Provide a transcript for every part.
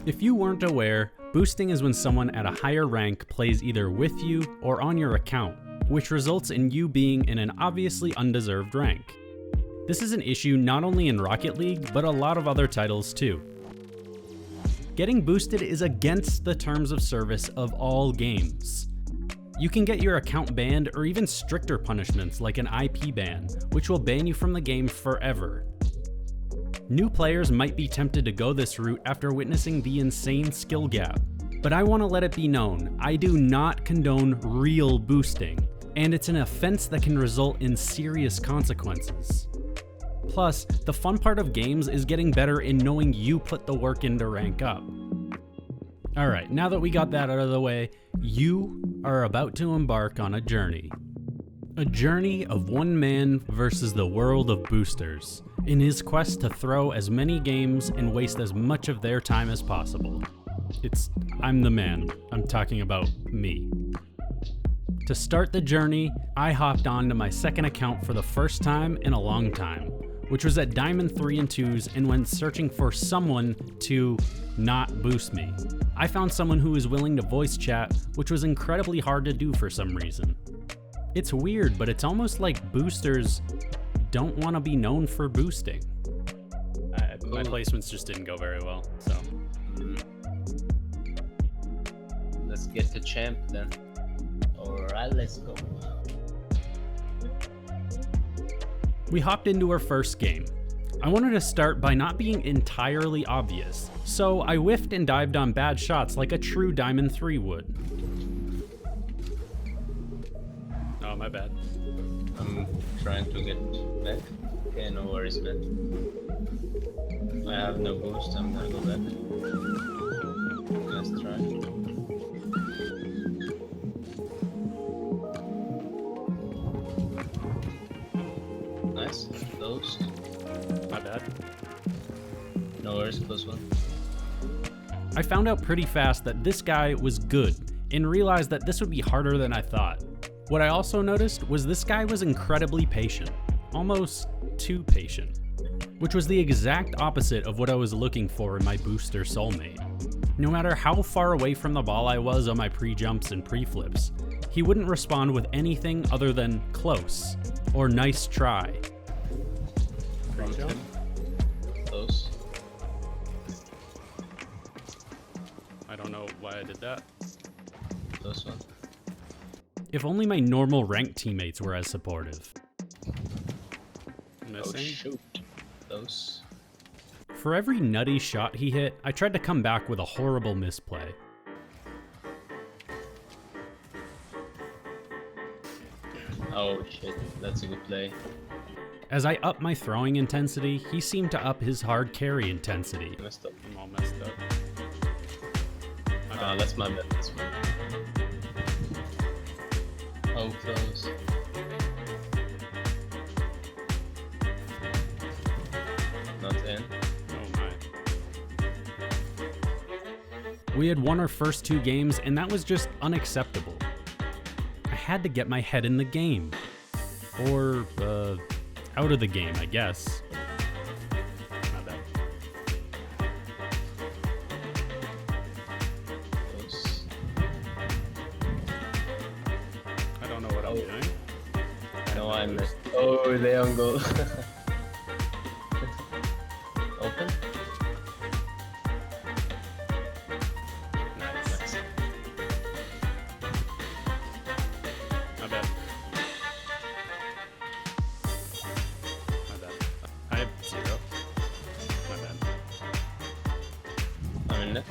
If you weren't aware, boosting is when someone at a higher rank plays either with you or on your account, which results in you being in an obviously undeserved rank. This is an issue not only in Rocket League, but a lot of other titles too. Getting boosted is against the terms of service of all games. You can get your account banned or even stricter punishments like an IP ban, which will ban you from the game forever. New players might be tempted to go this route after witnessing the insane skill gap, but I want to let it be known, I do not condone real boosting, and it's an offense that can result in serious consequences. Plus, the fun part of games is getting better in knowing you put the work in to rank up. Alright, now that we got that out of the way, you are about to embark on a journey. A journey of one man versus the world of boosters, in his quest to throw as many games and waste as much of their time as possible. I'm the man. I'm talking about me. To start the journey, I hopped onto my second account for the first time in a long time, which was at Diamond 3 and 2s and went searching for someone to not boost me. I found someone who was willing to voice chat, which was incredibly hard to do for some reason. It's weird, but it's almost like boosters don't want to be known for boosting. My placements just didn't go very well, so. Let's get the champ then. Alright, let's go. We hopped into our first game. I wanted to start by not being entirely obvious, so I whiffed and dived on bad shots like a true Diamond 3 would. Oh, my bad. I'm trying to get back. Okay, no worries, man. I have no boost, I'm gonna go back. Let's try. Nice, close. My bad. No worries, close one. I found out pretty fast that this guy was good, and realized that this would be harder than I thought. What I also noticed was this guy was incredibly patient, almost too patient, which was the exact opposite of what I was looking for in my booster soulmate. No matter how far away from the ball I was on my pre-jumps and pre-flips, he wouldn't respond with anything other than close, or nice try. Pre-jump. Close. I don't know why I did that. Close one. If only my normal ranked teammates were as supportive. Missing? Oh shoot. Close. For every nutty shot he hit, I tried to come back with a horrible misplay. Oh shit, that's a good play. As I upped my throwing intensity, he seemed to up his hard carry intensity. Messed up. I'm all messed up. That's my bad, that's my bad. Oh, close. Not in. Oh my. We had won our first 2 games, and that was just unacceptable. I had to get my head in the game. Or, out of the game, I guess. My bad. Close. I don't know what I'm doing. No, I missed. Oh, they on goal. Open? Nice. My bad. My bad. I have 0. My bad. I'm in it.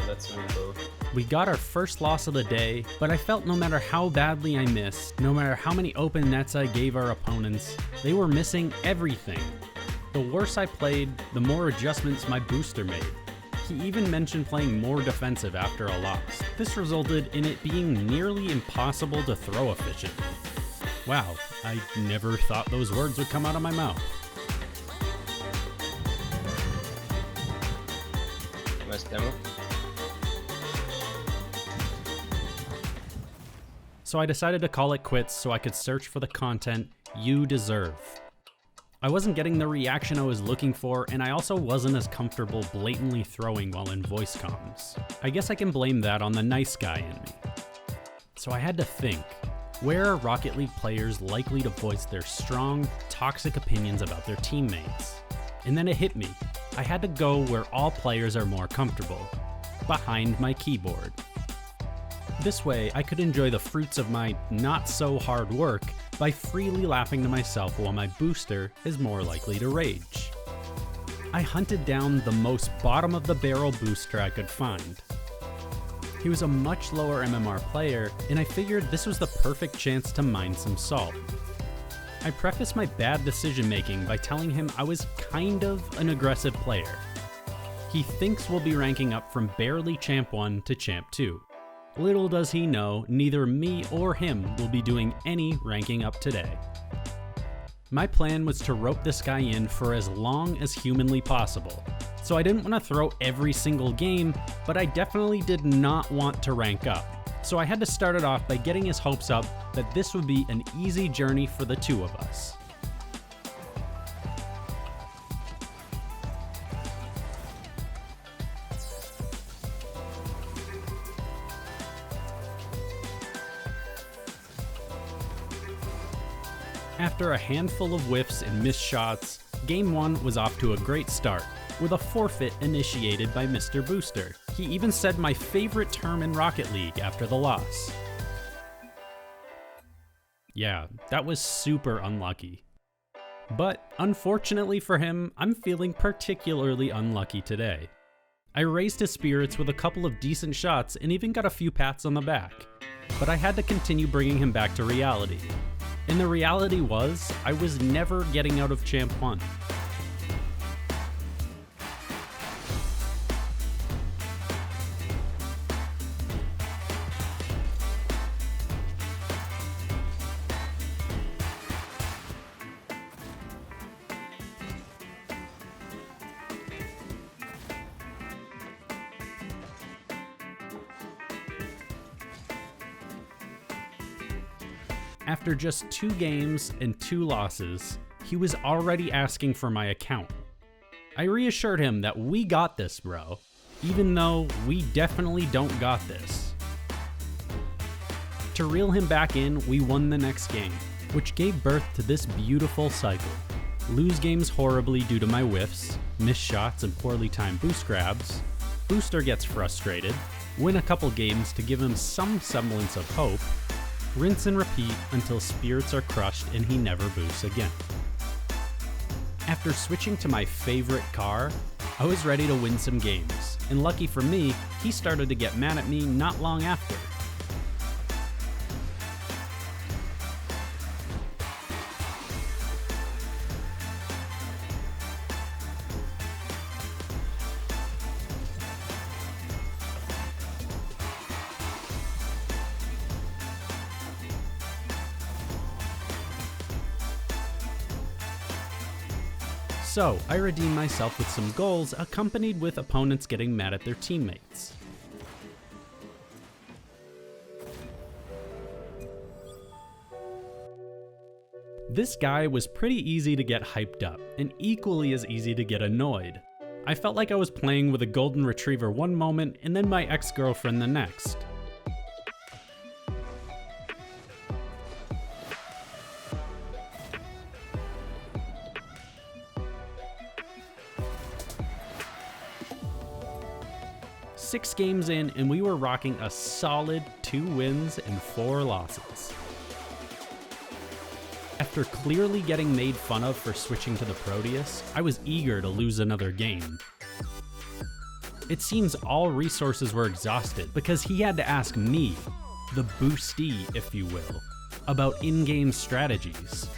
That's on goal. We got our first loss of the day, but I felt no matter how badly I missed, no matter how many open nets I gave our opponents, they were missing everything. The worse I played, the more adjustments my booster made. He even mentioned playing more defensive after a loss. This resulted in it being nearly impossible to throw efficiently. Wow, I never thought those words would come out of my mouth. Nice demo. So I decided to call it quits so I could search for the content you deserve. I wasn't getting the reaction I was looking for, and I also wasn't as comfortable blatantly throwing while in voice comms. I guess I can blame that on the nice guy in me. So I had to think, where are Rocket League players likely to voice their strong, toxic opinions about their teammates? And then it hit me. I had to go where all players are more comfortable, behind my keyboard. This way, I could enjoy the fruits of my not-so-hard work by freely laughing to myself while my booster is more likely to rage. I hunted down the most bottom-of-the-barrel booster I could find. He was a much lower MMR player, and I figured this was the perfect chance to mine some salt. I prefaced my bad decision-making by telling him I was kind of an aggressive player. He thinks we'll be ranking up from barely Champ 1 to Champ 2. Little does he know, neither me or him will be doing any ranking up today. My plan was to rope this guy in for as long as humanly possible, so I didn't want to throw every single game, but I definitely did not want to rank up. So I had to start it off by getting his hopes up that this would be an easy journey for the two of us. After a handful of whiffs and missed shots, Game 1 was off to a great start, with a forfeit initiated by Mr. Booster. He even said my favorite term in Rocket League after the loss. Yeah, that was super unlucky. But unfortunately for him, I'm feeling particularly unlucky today. I raised his spirits with a couple of decent shots and even got a few pats on the back, but I had to continue bringing him back to reality. And the reality was, I was never getting out of Champ 1. After just 2 games and 2 losses, he was already asking for my account. I reassured him that we got this, bro, even though we definitely don't got this. To reel him back in, we won the next game, which gave birth to this beautiful cycle. Lose games horribly due to my whiffs, missed shots and poorly timed boost grabs. Booster gets frustrated, win a couple games to give him some semblance of hope, rinse and repeat until spirits are crushed and he never boosts again. After switching to my favorite car, I was ready to win some games, and lucky for me, he started to get mad at me not long after. So, I redeemed myself with some goals, accompanied with opponents getting mad at their teammates. This guy was pretty easy to get hyped up, and equally as easy to get annoyed. I felt like I was playing with a golden retriever one moment, and then my ex-girlfriend the next. Six games in, and we were rocking a solid 2 wins and 4 losses. After clearly getting made fun of for switching to the Proteus, I was eager to lose another game. It seems all resources were exhausted because he had to ask me, the boostee if you will, about in-game strategies.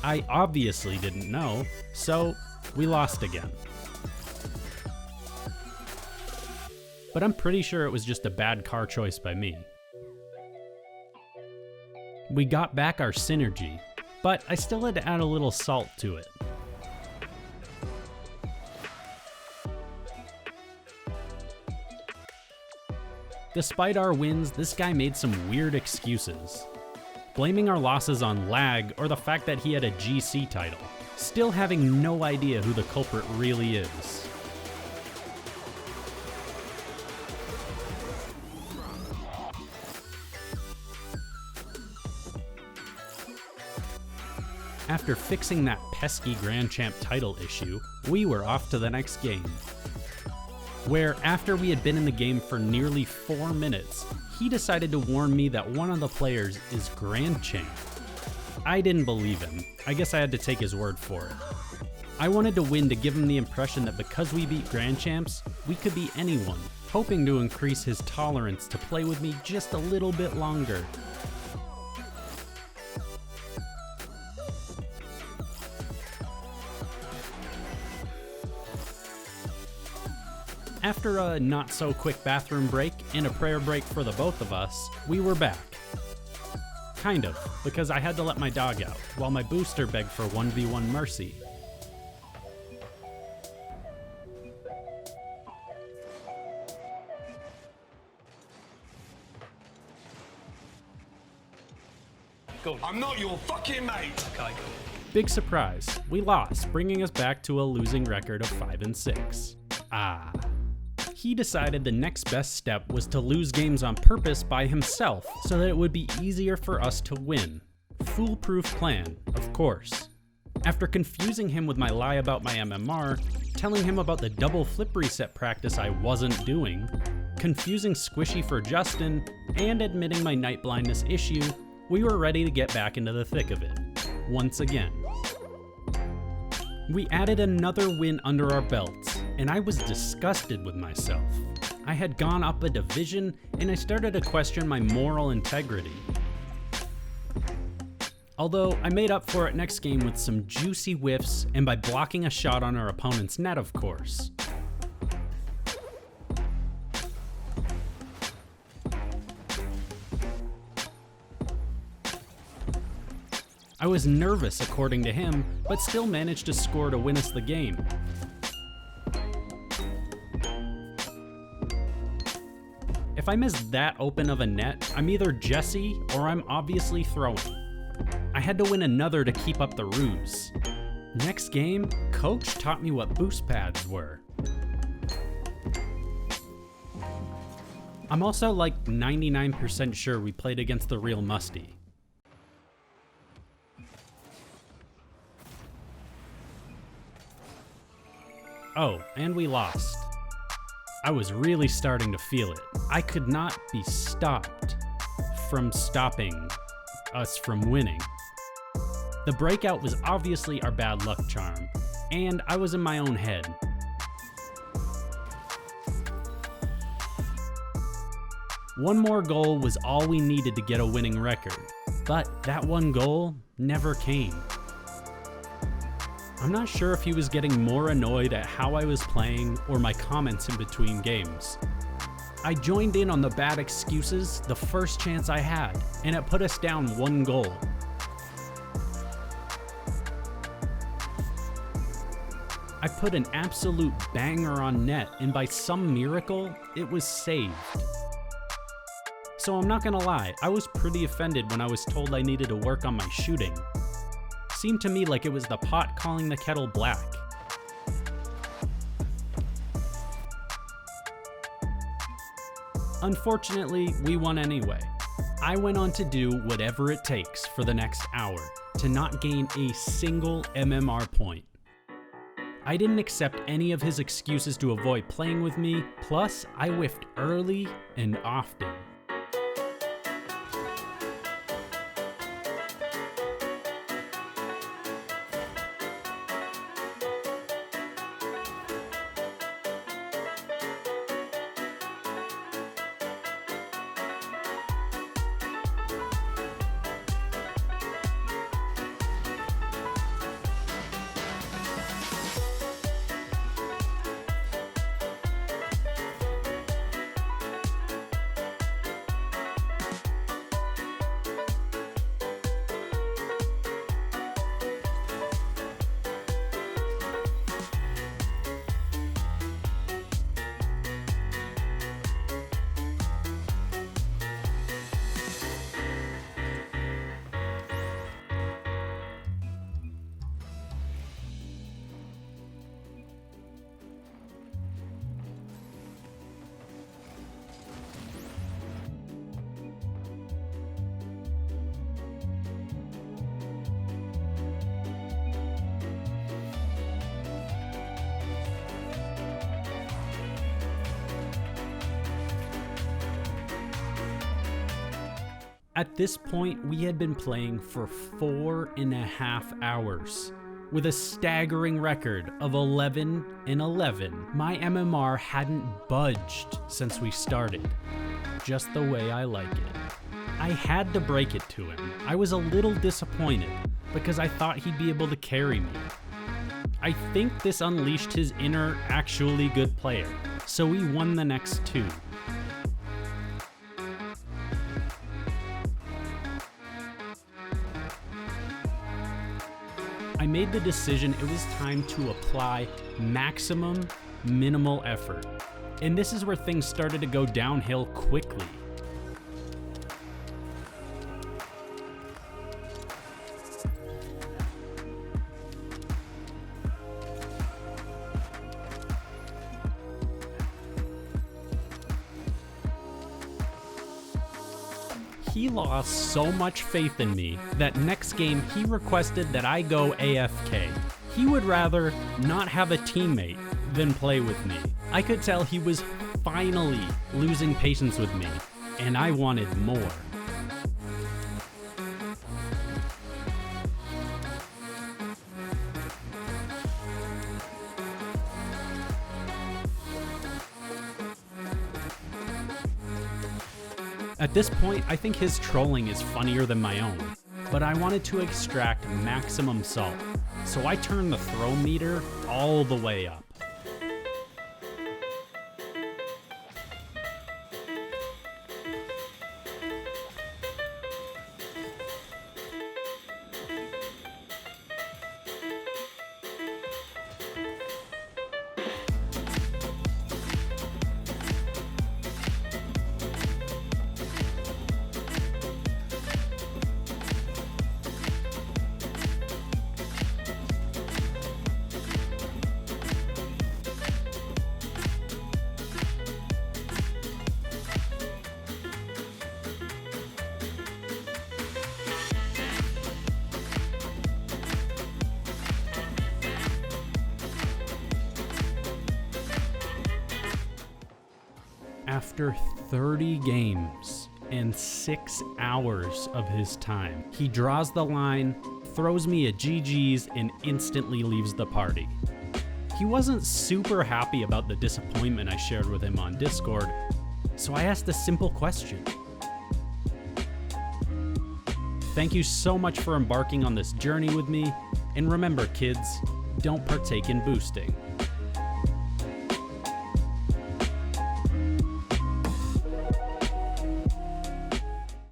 I obviously didn't know, so we lost again. But I'm pretty sure it was just a bad car choice by me. We got back our synergy, but I still had to add a little salt to it. Despite our wins, this guy made some weird excuses, blaming our losses on lag or the fact that he had a GC title, still having no idea who the culprit really is. After fixing that pesky Grand Champ title issue, we were off to the next game, where after we had been in the game for nearly 4 minutes, he decided to warn me that one of the players is Grand Champ. I didn't believe him. I guess I had to take his word for it. I wanted to win to give him the impression that because we beat Grand Champs, we could beat anyone, hoping to increase his tolerance to play with me just a little bit longer. After a not-so-quick bathroom break and a prayer break for the both of us, we were back. Kind of, because I had to let my dog out, while my booster begged for 1v1 mercy. Go. I'm not your fucking mate! Okay, go. Big surprise, we lost, bringing us back to a losing record of 5-6. He decided the next best step was to lose games on purpose by himself so that it would be easier for us to win. Foolproof plan, of course. After confusing him with my lie about my MMR, telling him about the double flip reset practice I wasn't doing, confusing Squishy for Justin, and admitting my night blindness issue, we were ready to get back into the thick of it, once again. We added another win under our belts, and I was disgusted with myself. I had gone up a division, and I started to question my moral integrity. Although I made up for it next game with some juicy whiffs and by blocking a shot on our opponent's net, of course. I was nervous according to him, but still managed to score to win us the game. If I miss that open of a net, I'm either Jesse or I'm obviously throwing. I had to win another to keep up the ruse. Next game, Coach taught me what boost pads were. I'm also like 99% sure we played against the real Musty. Oh, and we lost. I was really starting to feel it. I could not be stopped from stopping us from winning. The breakout was obviously our bad luck charm, and I was in my own head. One more goal was all we needed to get a winning record, but that one goal never came. I'm not sure if he was getting more annoyed at how I was playing or my comments in between games. I joined in on the bad excuses the first chance I had, and it put us down 1 goal. I put an absolute banger on net, and by some miracle, it was saved. So I'm not gonna lie, I was pretty offended when I was told I needed to work on my shooting. Seemed to me like it was the pot calling the kettle black. Unfortunately, we won anyway. I went on to do whatever it takes for the next hour to not gain a single MMR point. I didn't accept any of his excuses to avoid playing with me, plus I whiffed early and often. At this point, we had been playing for 4.5 hours. With a staggering record of 11-11, my MMR hadn't budged since we started. Just the way I like it. I had to break it to him. I was a little disappointed because I thought he'd be able to carry me. I think this unleashed his inner, actually good player, so we won the next 2. I made the decision it was time to apply maximum minimal effort. And this is where things started to go downhill quickly. He lost so much faith in me that next game he requested that I go AFK. He would rather not have a teammate than play with me. I could tell he was finally losing patience with me, and I wanted more. At this point, I think his trolling is funnier than my own, but I wanted to extract maximum salt, so I turned the throw meter all the way up. After 30 games and 6 hours of his time, he draws the line, throws me a GG's, and instantly leaves the party. He wasn't super happy about the disappointment I shared with him on Discord, so I asked a simple question. Thank you so much for embarking on this journey with me, and remember kids, don't partake in boosting.